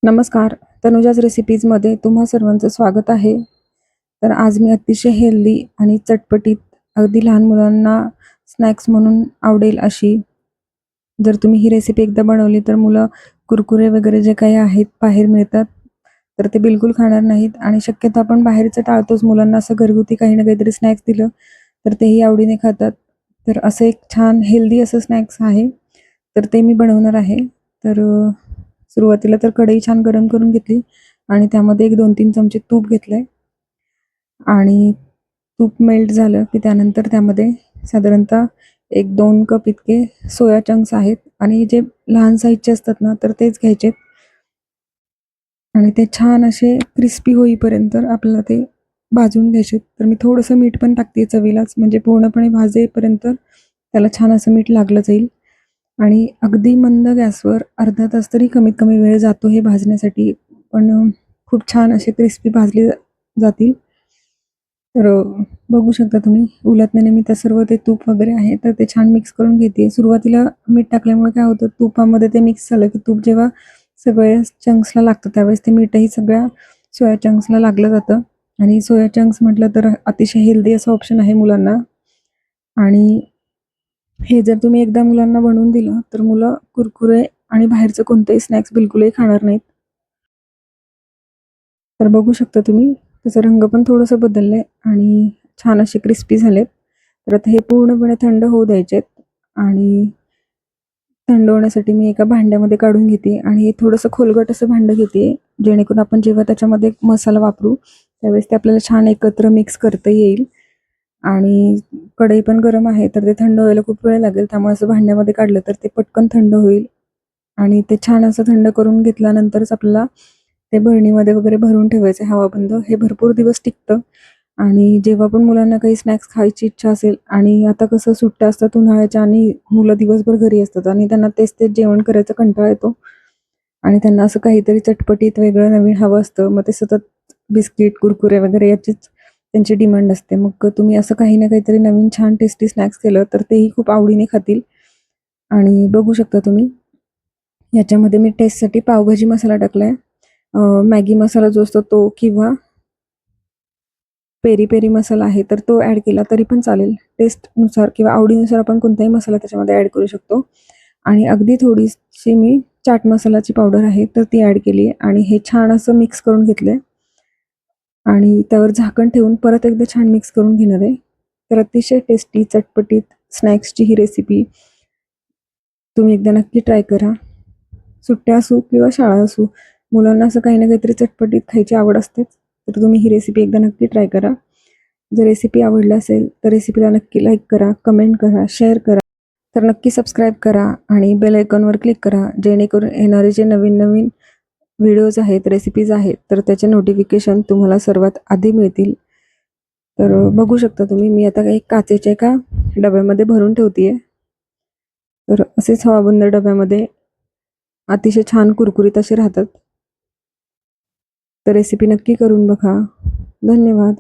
नमस्कार. तनुजाज रेसिपीजमध्ये तुम्हा सर्वांचं स्वागत आहे. तर आज मी अतिशय हेल्दी आणि चटपटीत, अगदी लहान मुलांना स्नॅक्स म्हणून आवडेल अशी, जर तुम्ही ही रेसिपी एकदा बनवली तर मुलं कुरकुरे वगैरे जे काही आहेत बाहेर मिळतात, तर ते बिलकुल खाणार नाहीत आणि शक्यतो आपण बाहेरचं टाळतोच. मुलांना असं घरगुती काही ना काहीतरी स्नॅक्स दिलं तर तेही आवडीने खातात. तर असं एक छान हेल्दी असं स्नॅक्स आहे, तर ते मी बनवणार आहे. तर सुरुवातीला तर कढई छान गरम करून घेतली आणि त्यामध्ये एक 2-3 चमचे तूप घेतलंय आणि तूप मेल्ट झालं की त्यानंतर त्यामध्ये साधारणतः 1-2 कप इतके सोया चंक्स आहेत आणि जे लहान साईजचे असतात ना, तर तेच घ्यायचे आणि ते छान असे क्रिस्पी होईपर्यंत आपल्याला ते भाजून घ्यायचे. तर मी थोडंसं मीठ पण टाकते चवीलाच, म्हणजे पूर्णपणे भाजेपर्यंत त्याला छान असं मीठ लागलं जाईल आणि अगदी मंद गॅसवर अर्धा तास तरी कमीत कमी वेळ जातो हे भाजण्यासाठी. पण खूप छान असे क्रिस्पी भाजले जातील. तर बघू शकता तुम्ही उलटण्याने मी त्या सर्व ते तूप वगैरे आहे तर ते छान मिक्स करून घेते. सुरुवातीला मीठ टाकल्यामुळे काय होतं, तुपामध्ये ते मिक्स झालं की तूप जेव्हा सगळ्या चंक्सला लागतं त्यावेळेस ते मीठही सगळ्या सोया चंक्सला लागलं जातं आणि सोया चंक्स म्हटलं तर अतिशय हेल्दी असं ऑप्शन आहे मुलांना. आणि हे जर तुम्ही एकदा मुलांना बनवून दिलं तर मुलं कुरकुरे आणि बाहेरचं कोणतंही स्नॅक्स बिलकुलही खाणार नाहीत. तर बघू शकता तुम्ही त्याचा रंग पण थोडंसं बदललंय आणि छान असे क्रिस्पी झालेत. तर आता हे पूर्णपणे थंड होऊ द्यायचेत आणि थंड होण्यासाठी मी एका भांड्यामध्ये काढून घेते आणि हे थोडंसं खोलगट असं भांडं घेते, जेणेकरून आपण जेव्हा त्याच्यामध्ये मसाला वापरू त्यावेळेस ते आपल्याला छान एकत्र मिक्स करता येईल. आणि कढई पण गरम आहे तर ते थंड व्हायला खूप वेळ लागेल, त्यामुळे असं भांड्यामध्ये काढलं तर ते पटकन थंड होईल आणि ते छान असं थंड करून घेतल्यानंतरच आपल्याला ते भरणीमध्ये वगैरे भरून ठेवायचं आहे हवाबंद. हे भरपूर दिवस टिकतं आणि जेव्हा पण मुलांना काही स्नॅक्स खायची इच्छा असेल आणि आता कसं सुट्ट्या असतात उन्हाळ्याच्या आणि मुलं दिवसभर घरी असतात आणि त्यांना तेच तेच जेवण करायचा कंटाळा येतो आणि त्यांना असं काहीतरी चटपटीत वेगळं नवीन हवं असतं. मग ते सतत बिस्किट, कुरकुरे वगैरे याचीच त्यांची डिमांड असते. मग तुम्ही असं काही ना काहीतरी नवीन छान टेस्टी स्नॅक्स केलं तर तेही खूप आवडीने खातील. आणि बघू शकता तुम्ही याच्यामध्ये मी टेस्टसाठी पावभाजी मसाला टाकलाय. मॅगी मसाला जो असतो तो किंवा पेरी पेरी मसाला आहे तर तो ॲड केला तरी पण चालेल. टेस्टनुसार किंवा आवडीनुसार आपण कोणताही मसाला त्याच्यामध्ये ॲड करू शकतो. आणि अगदी थोडीशी मी चाट मसालाची पावडर आहे तर ती ॲड केली आहे आणि हे छान असं मिक्स करून घेतलं आणि त्यावर झाकण ठेवून परत एकदा छान मिक्स करून घेणार आहे. तर अतिशय टेस्टी चटपटीत स्नॅक्सची ही रेसिपी तुम्ही एकदा नक्की ट्राय करा. सुट्ट्या असू किंवा शाळा असू, मुलांना असं काही ना काहीतरी चटपटीत खायची आवड असतेच. तर तुम्ही ही रेसिपी एकदा नक्की ट्राय करा. जर रेसिपी आवडली असेल तर रेसिपीला नक्की लाईक करा, कमेंट करा, शेअर करा. तर नक्की सबस्क्राईब करा आणि बेल आयकॉनवर क्लिक करा, जेणेकरून येणारे जे नवीन नवीन व्हिडिओज आहेत, रेसिपीज आहेत, तर त्याचे नोटिफिकेशन तुम्हाला सर्वात आधी मिळतील. तर बघू शकता तुम्ही मी आता काही काचेच्या एका डब्यामध्ये भरून ठेवते आहे. तर असेच हवाबंद डब्यामध्ये अतिशय छान कुरकुरीत असे राहतात. तर रेसिपी नक्की करून बघा. धन्यवाद.